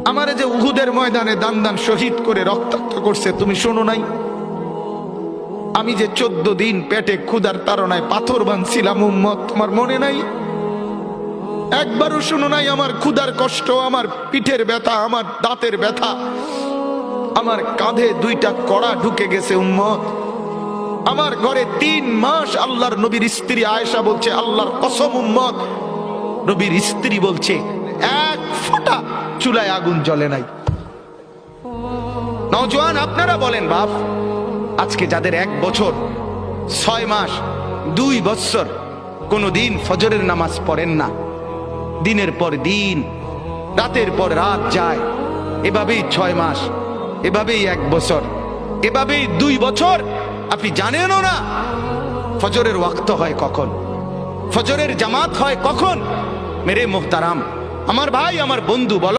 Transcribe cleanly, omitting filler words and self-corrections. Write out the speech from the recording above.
আমারে যে উহুদের ময়দানে দান দান শহীদ করে রক্তাক্ত করছে, তুমি শোনো নাই? আমি যে 14 দিন পেটে ক্ষুধার তাড়নায় পাথর বাঁধছিলাম উম্মত, তোমার মনে নাই? একবারও শোনো নাই আমার ক্ষুধার কষ্ট, আমার পিঠের ব্যথা, আমার দাঁতের ব্যথা, আমার কাঁধে 2টা কড়া ঢুকে গেছে উম্মত। আমার ঘরে 3 মাস আল্লাহর নবীর স্ত্রী আয়েশা বলছে, আল্লাহর কসম উম্মত, নবীর স্ত্রী বলছে 1 ফোঁটা চুলায় আগুন জ্বলে নাই। নওজোয়ান আপনারা বলেন বাপ, আজকে যাদের 1 বছর 6 মাস 2 বছর কোনদিন ফজরের নামাজ পড়েন না, দিনের পর দিন রাতের পর রাত যায়, এভাবেই 6 মাস, এভাবেই 1 বছর, এভাবেই 2 বছর, আপনি জানেনও না ফজরের ওয়াক্ত হয় কখন, ফজরের জামাত হয় কখন। মেরে মুহতারাম, আমার ভাই, আমার বন্ধু, বলো